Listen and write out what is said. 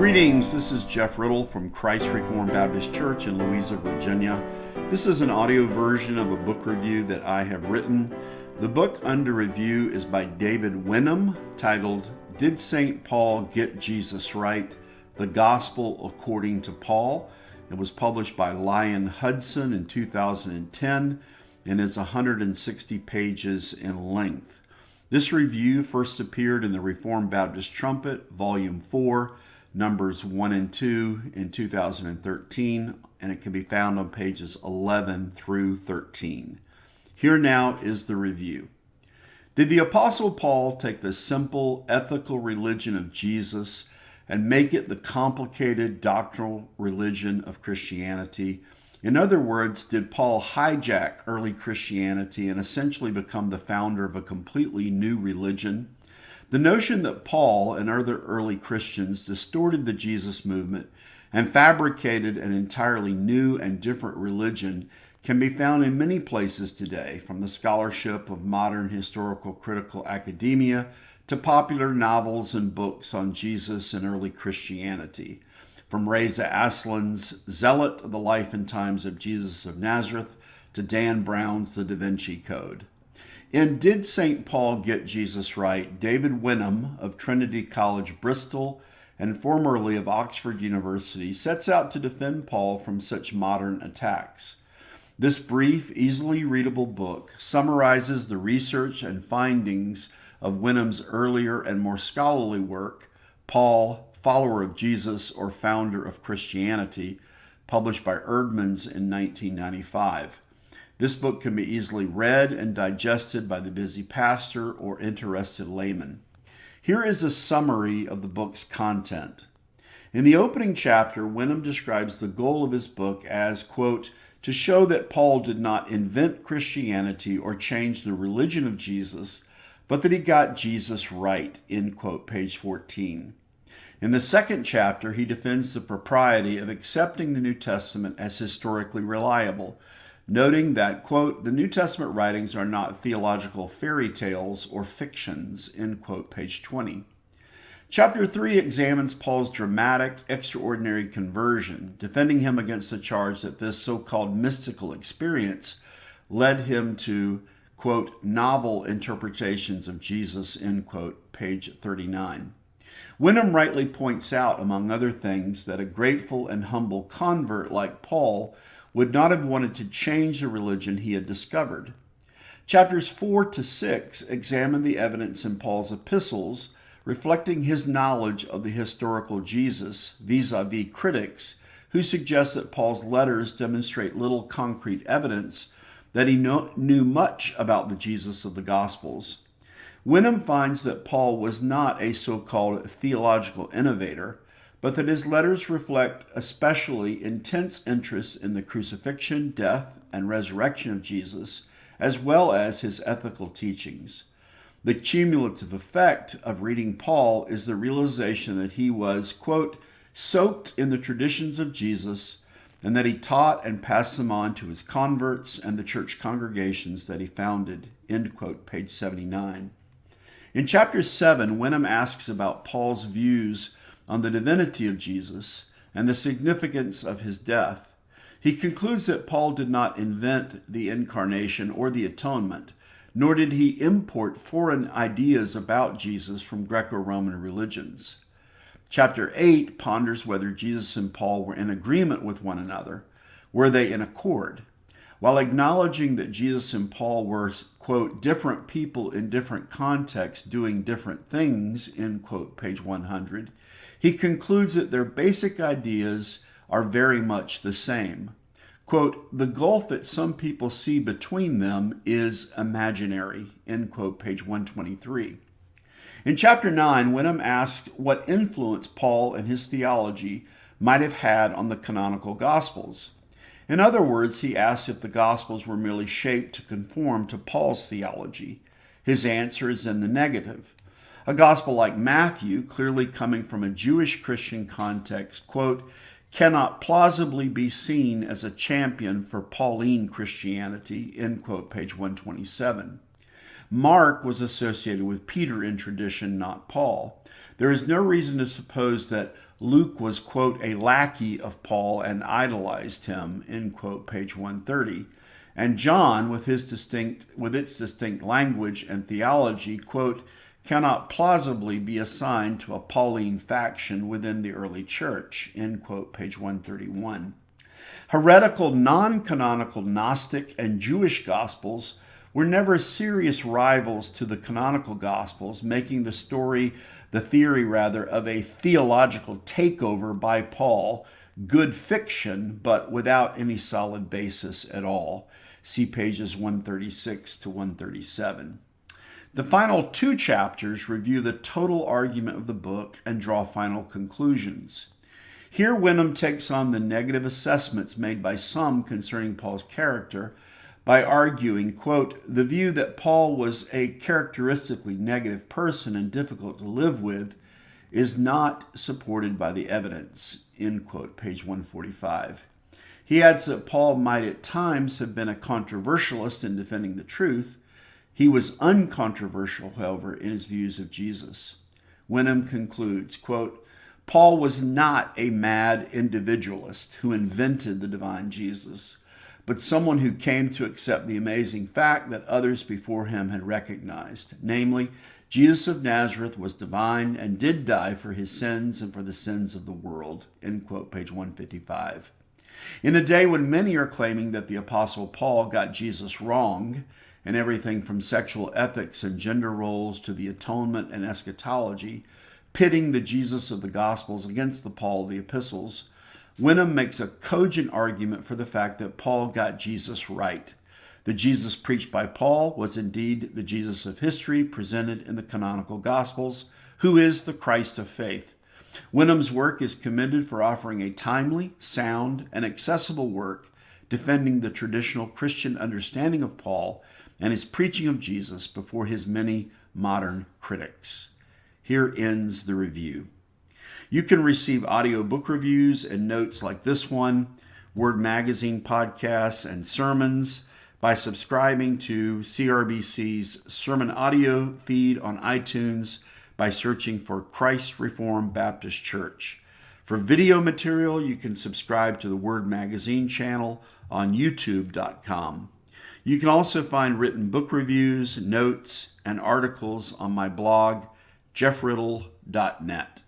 Greetings, this is Jeff Riddle from Christ Reformed Baptist Church in Louisa, Virginia. This is an audio version of a book review that I have written. The book under review is by David Wenham, titled, Did St. Paul Get Jesus Right? The Gospel According to Paul. It was published by Lion Hudson in 2010 and is 160 pages in length. This review first appeared in the Reformed Baptist Trumpet, Volume 4, Numbers 1 and 2 in 2013, and it can be found on pages 11 through 13. Here now is the review. Did the Apostle Paul take the simple ethical religion of Jesus and make it the complicated doctrinal religion of Christianity? In other words, did Paul hijack early Christianity and essentially become the founder of a completely new religion? The notion that Paul and other early Christians distorted the Jesus movement and fabricated an entirely new and different religion can be found in many places today, from the scholarship of modern historical critical academia to popular novels and books on Jesus and early Christianity. From Reza Aslan's Zealot, The Life and Times of Jesus of Nazareth, to Dan Brown's The Da Vinci Code. In Did St. Paul Get Jesus Right?, David Wenham of Trinity College, Bristol, and formerly of Oxford University, sets out to defend Paul from such modern attacks. This brief, easily readable book summarizes the research and findings of Wenham's earlier and more scholarly work, Paul, Follower of Jesus or Founder of Christianity, published by Eerdmans in 1995. This book can be easily read and digested by the busy pastor or interested layman. Here is a summary of the book's content. In the opening chapter, Wenham describes the goal of his book as, quote, to show that Paul did not invent Christianity or change the religion of Jesus, but that he got Jesus right, end quote, page 14. In the second chapter, he defends the propriety of accepting the New Testament as historically reliable, noting that, quote, the New Testament writings are not theological fairy tales or fictions, end quote, page 20. Chapter 3 examines Paul's dramatic, extraordinary conversion, defending him against the charge that this so-called mystical experience led him to, quote, novel interpretations of Jesus, end quote, page 39. Wenham rightly points out, among other things, that a grateful and humble convert like Paul would not have wanted to change the religion he had discovered. Chapters 4 to 6 examine the evidence in Paul's epistles, reflecting his knowledge of the historical Jesus vis-a-vis critics who suggest that Paul's letters demonstrate little concrete evidence that he knew much about the Jesus of the Gospels. Wenham finds that Paul was not a so-called theological innovator, but that his letters reflect especially intense interest in the crucifixion, death, and resurrection of Jesus, as well as his ethical teachings. The cumulative effect of reading Paul is the realization that he was, quote, soaked in the traditions of Jesus, and that he taught and passed them on to his converts and the church congregations that he founded, end quote, page 79. In chapter 7, Wenham asks about Paul's views on the divinity of Jesus and the significance of his death. He concludes that Paul did not invent the incarnation or the atonement, nor did he import foreign ideas about Jesus from Greco-Roman religions. Chapter 8 ponders whether Jesus and Paul were in agreement with one another. Were they in accord? While acknowledging that Jesus and Paul were, quote, different people in different contexts doing different things, end quote, page 100, he concludes that their basic ideas are very much the same. Quote, the gulf that some people see between them is imaginary, end quote, page 123. In chapter 9, Wenham asks what influence Paul and his theology might have had on the canonical Gospels. In other words, he asks if the Gospels were merely shaped to conform to Paul's theology. His answer is in the negative. A gospel like Matthew, clearly coming from a Jewish Christian context, quote, cannot plausibly be seen as a champion for Pauline Christianity, end quote, page 127. Mark was associated with Peter in tradition, not Paul. There is no reason to suppose that Luke was, quote, a lackey of Paul and idolized him, end quote, page 130. And John, with its distinct language and theology, quote, cannot plausibly be assigned to a Pauline faction within the early church, end quote, page 131. Heretical, non-canonical Gnostic and Jewish Gospels were never serious rivals to the canonical Gospels, making the theory of a theological takeover by Paul good fiction, but without any solid basis at all. See pages 136 to 137. The final 2 chapters review the total argument of the book and draw final conclusions. Here, Wenham takes on the negative assessments made by some concerning Paul's character by arguing, quote, the view that Paul was a characteristically negative person and difficult to live with is not supported by the evidence, end quote, page 145. He adds that Paul might at times have been a controversialist in defending the truth. He was uncontroversial, however, in his views of Jesus. Wenham concludes, quote, Paul was not a mad individualist who invented the divine Jesus, but someone who came to accept the amazing fact that others before him had recognized, namely, Jesus of Nazareth was divine and did die for his sins and for the sins of the world, end quote, page 155. In a day when many are claiming that the Apostle Paul got Jesus wrong in everything from sexual ethics and gender roles to the atonement and eschatology, pitting the Jesus of the Gospels against the Paul of the Epistles, Wenham makes a cogent argument for the fact that Paul got Jesus right. The Jesus preached by Paul was indeed the Jesus of history presented in the canonical Gospels, who is the Christ of faith. Wenham's work is commended for offering a timely, sound, and accessible work defending the traditional Christian understanding of Paul and his preaching of Jesus before his many modern critics. Here ends the review. You can receive audio book reviews and notes like this one, Word Magazine podcasts and sermons by subscribing to CRBC's sermon audio feed on iTunes by searching for Christ Reformed Baptist Church. For video material, you can subscribe to the Word Magazine channel on youtube.com. You can also find written book reviews, notes, and articles on my blog, jeffriddle.net.